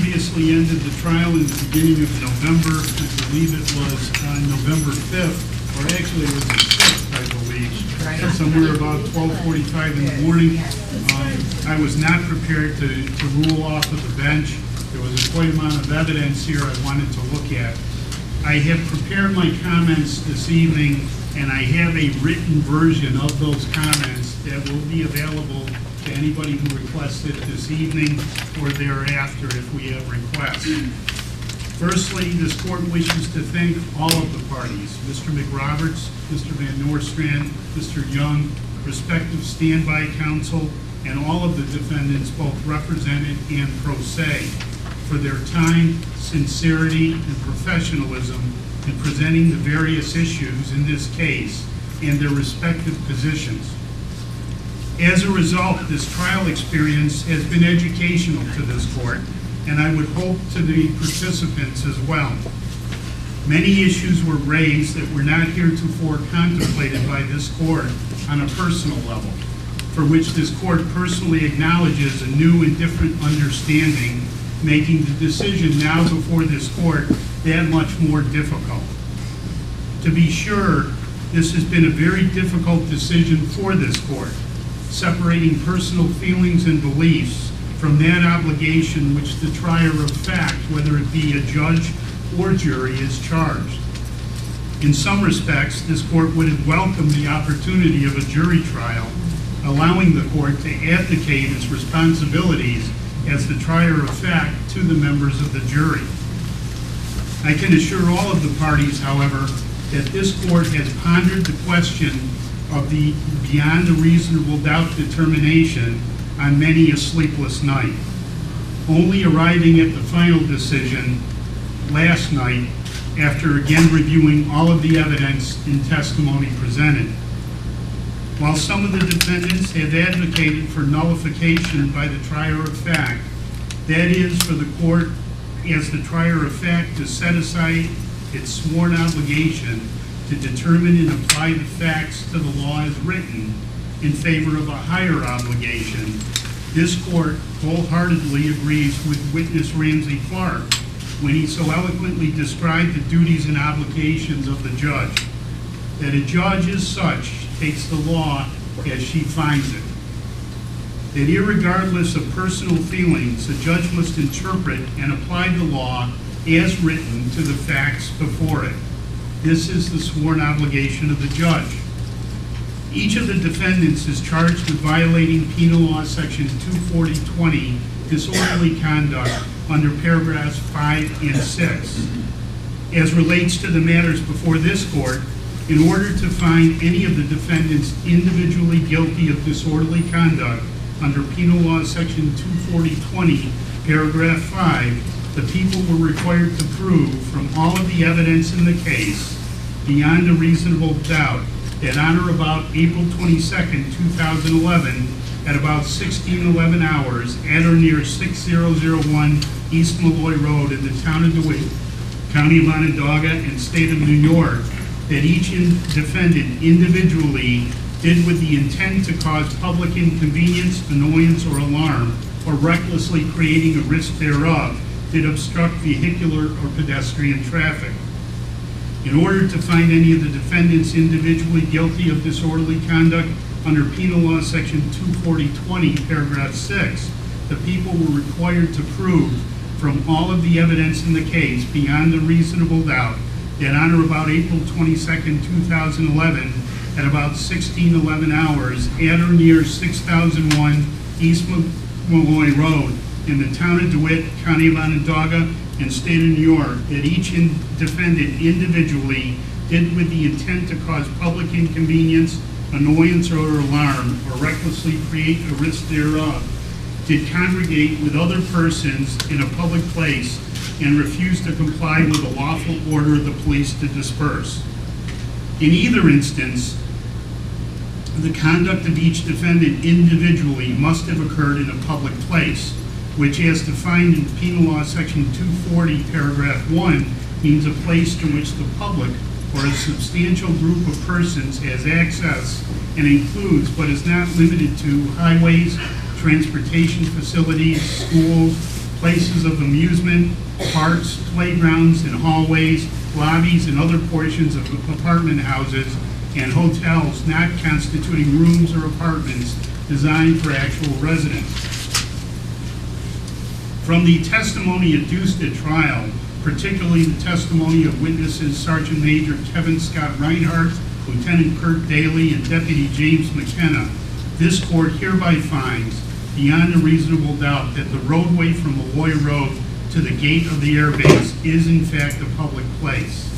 previously ended the trial in the beginning of November. I believe it was on November 5th, or actually it was the 6th, I believe, somewhere about 12:45 in the morning. I was not prepared to rule off of the bench. There was a quite amount of evidence here I wanted to look at. I have prepared my comments this evening, and I have a written version of those comments that will be available to anybody who requests it this evening or thereafter if we have requests. Firstly, this court wishes to thank all of the parties, Mr. McRoberts, Mr. Van Noorstrand, Mr. Young, respective standby counsel, and all of the defendants, both represented and pro se, for their time, sincerity, and professionalism in presenting the various issues in this case and their respective positions. As a result, this trial experience has been educational to this court, and I would hope to the participants as well. Many issues were raised that were not heretofore contemplated by this court on a personal level, for which this court personally acknowledges a new and different understanding, making the decision now before this court that much more difficult. To be sure, this has been a very difficult decision for this court, separating personal feelings and beliefs from that obligation which the trier of fact, whether it be a judge or jury, is charged. In some respects, this court would have welcomed the opportunity of a jury trial, allowing the court to abdicate its responsibilities as the trier of fact to the members of the jury. I can assure all of the parties, however, that this court has pondered the question of the beyond a reasonable doubt determination on many a sleepless night, only arriving at the final decision last night after again reviewing all of the evidence and testimony presented. While some of the defendants have advocated for nullification by the trier of fact, that is for the court as the trier of fact to set aside its sworn obligation to determine and apply the facts to the law as written in favor of a higher obligation, this court wholeheartedly agrees with witness Ramsey Clark when he so eloquently described the duties and obligations of the judge, that a judge as such takes the law as she finds it. That irregardless of personal feelings, a judge must interpret and apply the law as written to the facts before it. This is the sworn obligation of the judge. Each of the defendants is charged with violating Penal Law Section 240-20, disorderly conduct, under paragraphs 5 and 6. As relates to the matters before this court, in order to find any of the defendants individually guilty of disorderly conduct under Penal Law Section 240-20, paragraph 5, the people were required to prove from all of the evidence in the case, beyond a reasonable doubt, that on or about April 22nd, 2011, at about 16:11 hours, at or near 6001 East Malloy Road in the town of DeWitt, County of Onondaga, and State of New York, that each defendant individually did with the intent to cause public inconvenience, annoyance, or alarm, or recklessly creating a risk thereof, did obstruct vehicular or pedestrian traffic. In order to find any of the defendants individually guilty of disorderly conduct under Penal Law Section 240-20, paragraph 6, the people were required to prove from all of the evidence in the case beyond a reasonable doubt that on or about April 22nd, 2011, at about 16:11 hours, at or near 6001 East Malloy Road in the town of DeWitt, County of Onondaga, and State of New York, that each defendant individually did with the intent to cause public inconvenience, annoyance, or alarm, or recklessly create a risk thereof, did congregate with other persons in a public place and refuse to comply with a lawful order of the police to disperse. In either instance, the conduct of each defendant individually must have occurred in a public place, which, as defined in Penal Law Section 240, paragraph 1, means a place to which the public or a substantial group of persons has access and includes, but is not limited to, highways, transportation facilities, schools, places of amusement, parks, playgrounds, and hallways, lobbies, and other portions of apartment houses and hotels not constituting rooms or apartments designed for actual residence. From the testimony adduced at trial, particularly the testimony of witnesses Sergeant Major Kevin Scott Reinhardt, Lieutenant Kurt Daly, and Deputy James McKenna, this court hereby finds, beyond a reasonable doubt, that the roadway from Malloy Road to the gate of the airbase is in fact a public place.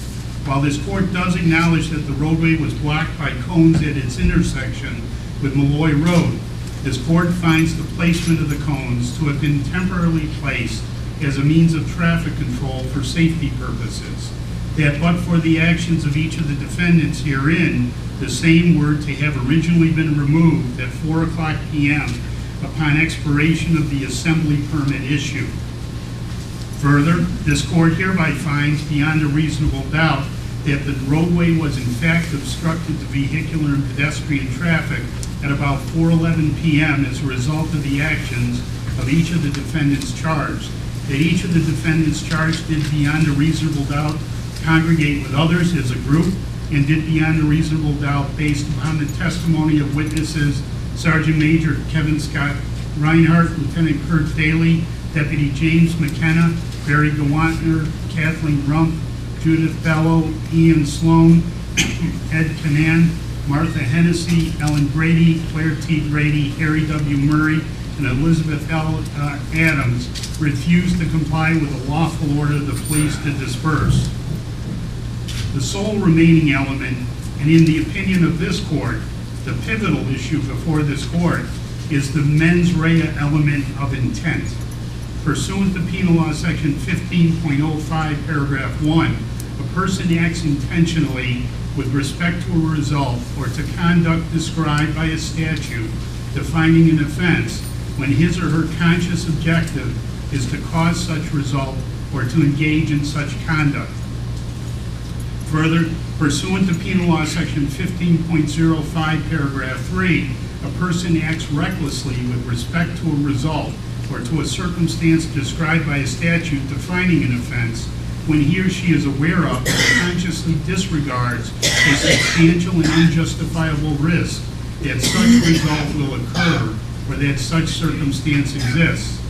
While this court does acknowledge that the roadway was blocked by cones at its intersection with Malloy Road, this court finds the placement of the cones to have been temporarily placed as a means of traffic control for safety purposes. That but for the actions of each of the defendants herein, the same were to have originally been removed at 4:00 p.m. upon expiration of the assembly permit issue. Further, this court hereby finds beyond a reasonable doubt that the roadway was in fact obstructed to vehicular and pedestrian traffic at about 4:11 p.m. as a result of the actions of each of the defendants charged. That each of the defendants charged did beyond a reasonable doubt congregate with others as a group, and did beyond a reasonable doubt, based upon the testimony of witnesses Sergeant Major Kevin Scott Reinhardt, Lieutenant Kurt Daly, Deputy James McKenna, Barry Gawantner, Kathleen Rump, Judith Bellow, Ian Sloan, Ed Canan, Martha Hennessy, Ellen Grady, Claire T. Grady, Harry W. Murray, and Elizabeth L. Adams refused to comply with a lawful order of the police to disperse. The sole remaining element, and in the opinion of this court, the pivotal issue before this court, is the mens rea element of intent. Pursuant to Penal Law Section 15.05, Paragraph 1, a person acts intentionally with respect to a result or to conduct described by a statute defining an offense when his or her conscious objective is to cause such result or to engage in such conduct. Further, pursuant to Penal Law Section 15.05, Paragraph 3, a person acts recklessly with respect to a result or to a circumstance described by a statute defining an offense when he or she is aware of or consciously disregards a substantial and unjustifiable risk that such result will occur or that such circumstance exists.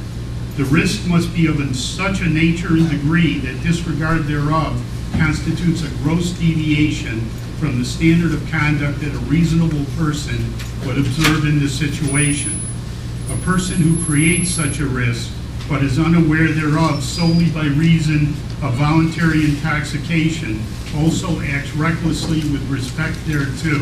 The risk must be of such a nature and degree that disregard thereof constitutes a gross deviation from the standard of conduct that a reasonable person would observe in this situation. A person who creates such a risk but is unaware thereof solely by reason of voluntary intoxication also acts recklessly with respect thereto.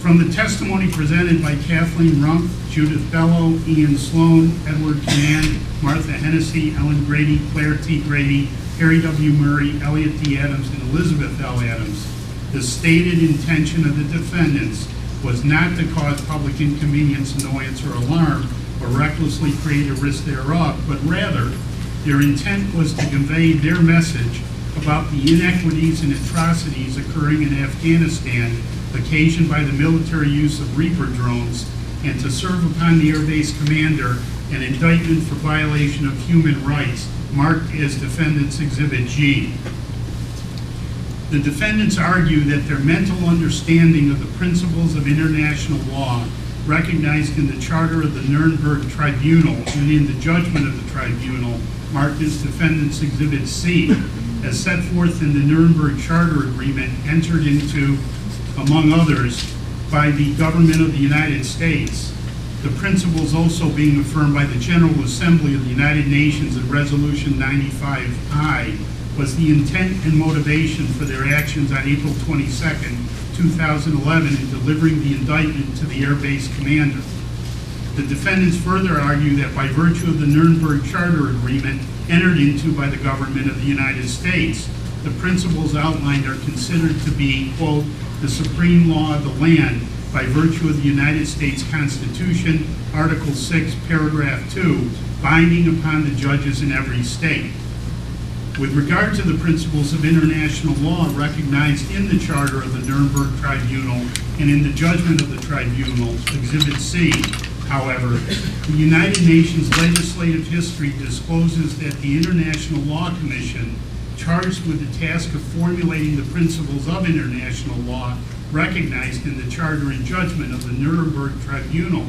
From the testimony presented by Kathleen Rump, Judith Bellow, Ian Sloan, Edward Canan, Martha Hennessy, Ellen Grady, Claire T. Grady, Harry W. Murray, Elliot D. Adams, and Elizabeth L. Adams, the stated intention of the defendants was not to cause public inconvenience, annoyance, or alarm, or recklessly create a risk thereof, but rather their intent was to convey their message about the inequities and atrocities occurring in Afghanistan occasioned by the military use of Reaper drones, and to serve upon the Air Base commander an indictment for violation of human rights marked as Defendant's Exhibit G. The defendants argue that their mental understanding of the principles of international law recognized in the Charter of the Nuremberg Tribunal and in the judgment of the tribunal marked as Defendant's Exhibit C, as set forth in the Nuremberg Charter Agreement entered into, among others, by the government of the United States. The principles also being affirmed by the General Assembly of the United Nations in Resolution 95I was the intent and motivation for their actions on April 22nd, 2011 in delivering the indictment to the Air Base commander. The defendants further argue that by virtue of the Nuremberg Charter Agreement entered into by the government of the United States, the principles outlined are considered to be, quote, the supreme law of the land by virtue of the United States Constitution, Article 6, Paragraph 2, binding upon the judges in every state. With regard to the principles of international law recognized in the Charter of the Nuremberg Tribunal and in the judgment of the Tribunal, Exhibit C, However, the United Nations legislative history discloses that the International Law Commission, charged with the task of formulating the principles of international law recognized in the Charter and Judgment of the Nuremberg Tribunal,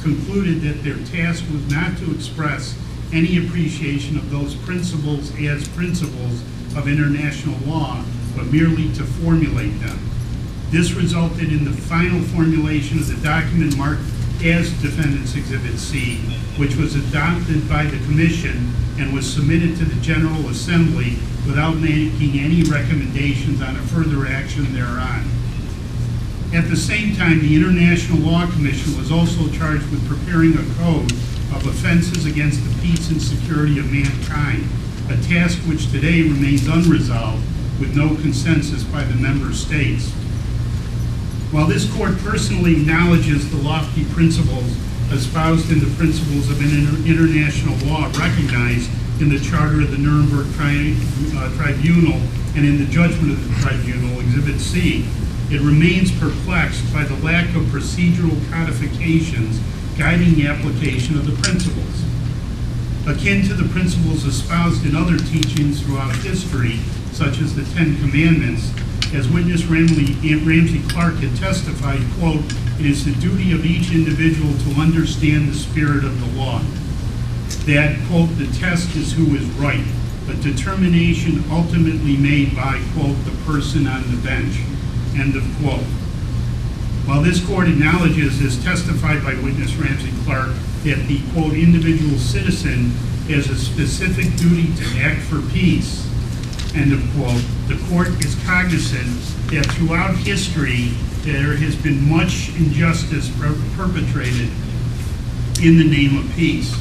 concluded that their task was not to express any appreciation of those principles as principles of international law, but merely to formulate them. This resulted in the final formulation of the document marked as Defendant's Exhibit C, which was adopted by the Commission and was submitted to the General Assembly without making any recommendations on a further action thereon. At the same time, the International Law Commission was also charged with preparing a code of offenses against the peace and security of mankind, a task which today remains unresolved with no consensus by the member states. While this court personally acknowledges the lofty principles espoused in the principles of international law recognized in the Charter of the Nuremberg Tribunal and in the Judgment of the Tribunal, Exhibit C, it remains perplexed by the lack of procedural codifications guiding the application of the principles. Akin to the principles espoused in other teachings throughout history, such as the Ten Commandments, as witness Ramsey Clark had testified, quote, "It is the duty of each individual to understand the spirit of the law. That, quote, the test is who is right, a determination ultimately made by, quote, the person on the bench," end of quote. While this court acknowledges, as testified by witness Ramsey Clark, that the, quote, individual citizen has a specific duty to act for peace, end of quote, the court is cognizant that throughout history there has been much injustice perpetrated in the name of peace.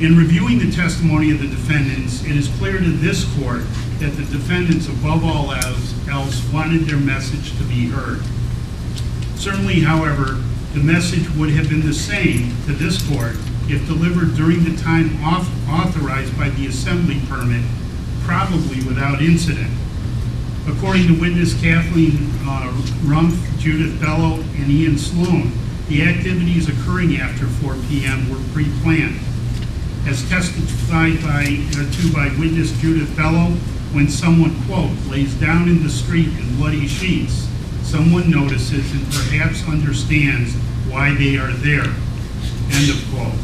In reviewing the testimony of the defendants, it is clear to this court that the defendants, above all else, wanted their message to be heard. Certainly, however, the message would have been the same to this court if delivered during the time authorized by the assembly permit, probably without incident. According to witness Kathleen Rumpf, Judith Bellow, and Ian Sloan, the activities occurring after 4 p.m. were pre-planned. As testified by witness Judith Bellow, when someone, quote, lays down in the street in bloody sheets, someone notices and perhaps understands why they are there, end of quote.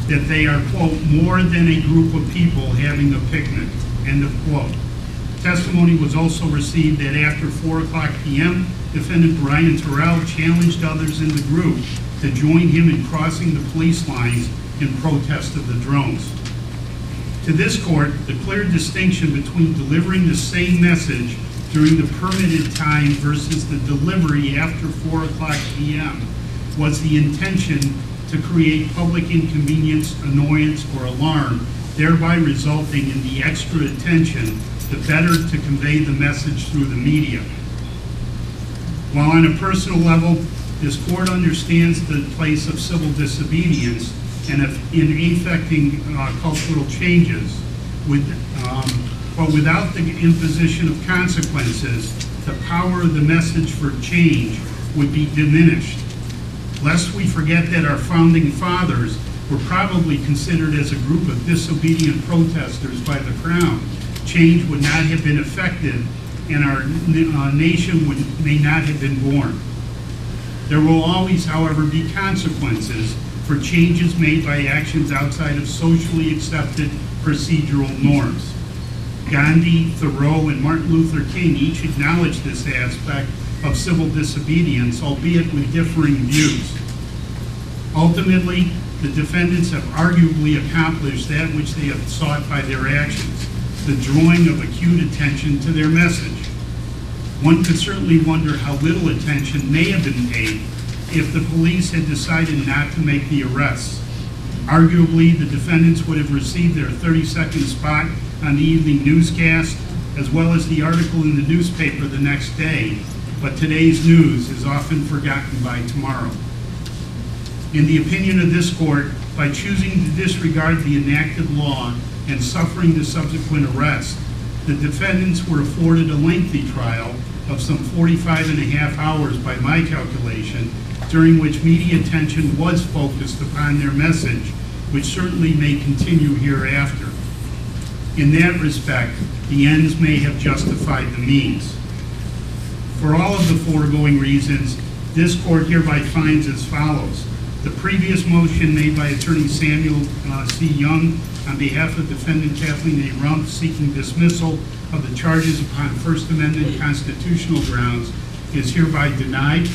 That they are, quote, more than a group of people having a picnic, end of quote. Testimony was also received that after 4 o'clock p.m., defendant Brian Terrell challenged others in the group to join him in crossing the police lines in protest of the drones. To this court, the clear distinction between delivering the same message during the permitted time versus the delivery after 4 o'clock p.m. was the intention to create public inconvenience, annoyance, or alarm, thereby resulting in the extra attention, the better to convey the message through the media. While on a personal level, this court understands the place of civil disobedience and in effecting cultural changes, but without the imposition of consequences, the power of the message for change would be diminished. Lest we forget that our founding fathers were probably considered as a group of disobedient protesters by the Crown, change would not have been effective and our nation may not have been born. There will always, however, be consequences for changes made by actions outside of socially accepted procedural norms. Gandhi, Thoreau, and Martin Luther King each acknowledged this aspect of civil disobedience, albeit with differing views. Ultimately, the defendants have arguably accomplished that which they have sought by their actions, the drawing of acute attention to their message. One could certainly wonder how little attention may have been paid if the police had decided not to make the arrests. Arguably, the defendants would have received their 30-second spot on the evening newscast, as well as the article in the newspaper the next day, but today's news is often forgotten by tomorrow. In the opinion of this court, by choosing to disregard the enacted law and suffering the subsequent arrest, the defendants were afforded a lengthy trial of some 45 and a half hours by my calculation, during which media attention was focused upon their message, which certainly may continue hereafter. In that respect, the ends may have justified the means. For all of the foregoing reasons, this court hereby finds as follows. The previous motion made by Attorney Samuel C. Young on behalf of defendant Kathleen A. Rumpf seeking dismissal of the charges upon First Amendment constitutional grounds is hereby denied.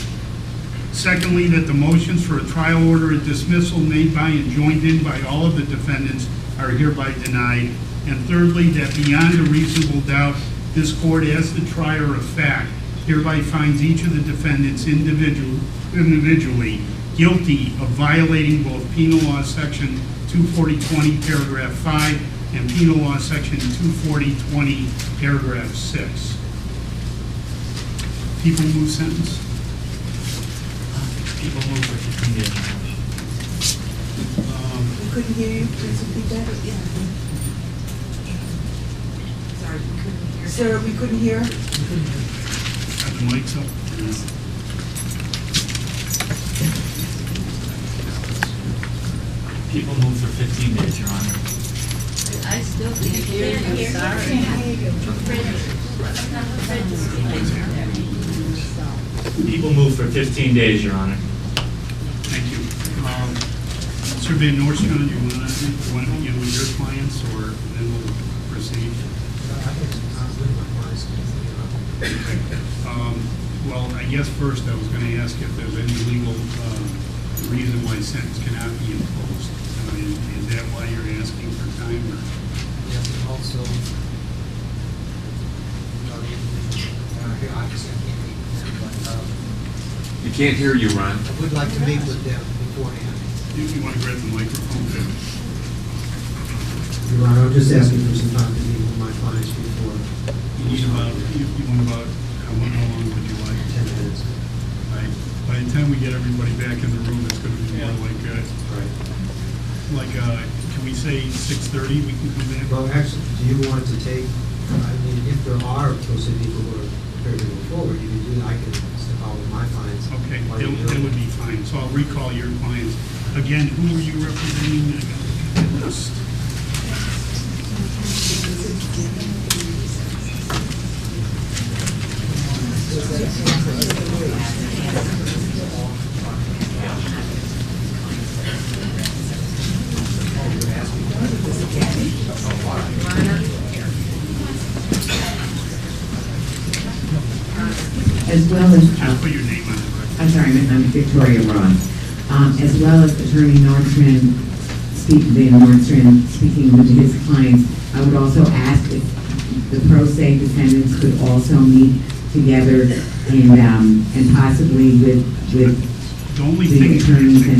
Secondly, that the motions for a trial order of dismissal made by and joined in by all of the defendants are hereby denied. And thirdly, that beyond a reasonable doubt, this court, as the trier of fact, hereby finds each of the defendants individually guilty of violating both Penal Law Section 240.20, paragraph 5, and Penal Law Section 240.20, paragraph 6. People move sentence. People move for 15 days. We couldn't hear you. Please repeat that. Sorry, we couldn't hear. Sir, we couldn't hear. Got the mics up? People move for 15 days, Your Honor. I still can't hear you, I'm sorry. People move for 15 days, Your Honor. Thank you. Surveyor Nordstrom, do you want to begin with your clients, or then we'll proceed? Well, I guess first I was going to ask if there's any legal reason why a sentence cannot be imposed. Is that why you're asking for time? Or? Yes, and also, You can't hear you, Ron. I would like to meet with them beforehand. You want to grab the microphone? Your Honor, I'm just asking for some time to meet with my clients before. You want about how long would you like? 10 minutes. Right. By the time we get everybody back in the room, it's going to be more like, can we say 6:30? We can come back. Well, actually, do you want to take, I mean, if there are those people who are prepared to move forward, you can do, I can step out with my clients. Okay, while that you're doing would be fine. So I'll recall your clients. Again, who are you representing? List. As well as, Just put your name on the record. I'm sorry, I'm Victoria Ross. As well as Attorney Nordstrom, speaking with his clients, I would also ask if the pro se defendants could also meet together and possibly with The only the thing attorneys and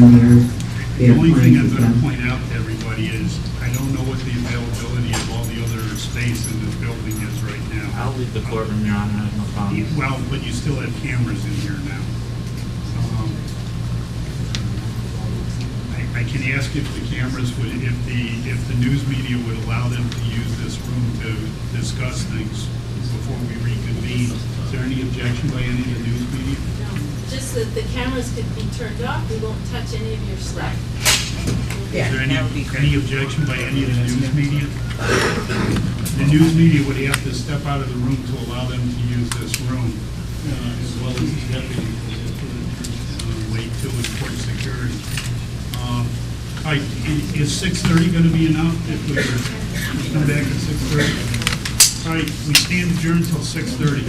their I'm clients going as to well. point out to everybody is I don't know what the availability of all the other space in this building is right now. I'll leave the courtroom, Your Honor. I have no problem. Well, but you still have cameras in here now. I can ask if the cameras would, if the news media would allow them to use this room to discuss things before we reconvene. Is there any objection by any of the news media? Just that the cameras could be turned off, we won't touch any of your stuff. Is there any objection by any of the news media? The news media would have to step out of the room to allow them to use this room, as well as the deputy, wait till it's court security. All right, is 6:30 going to be enough if we come back at 6:30? All right, we stand adjourned until 6:30.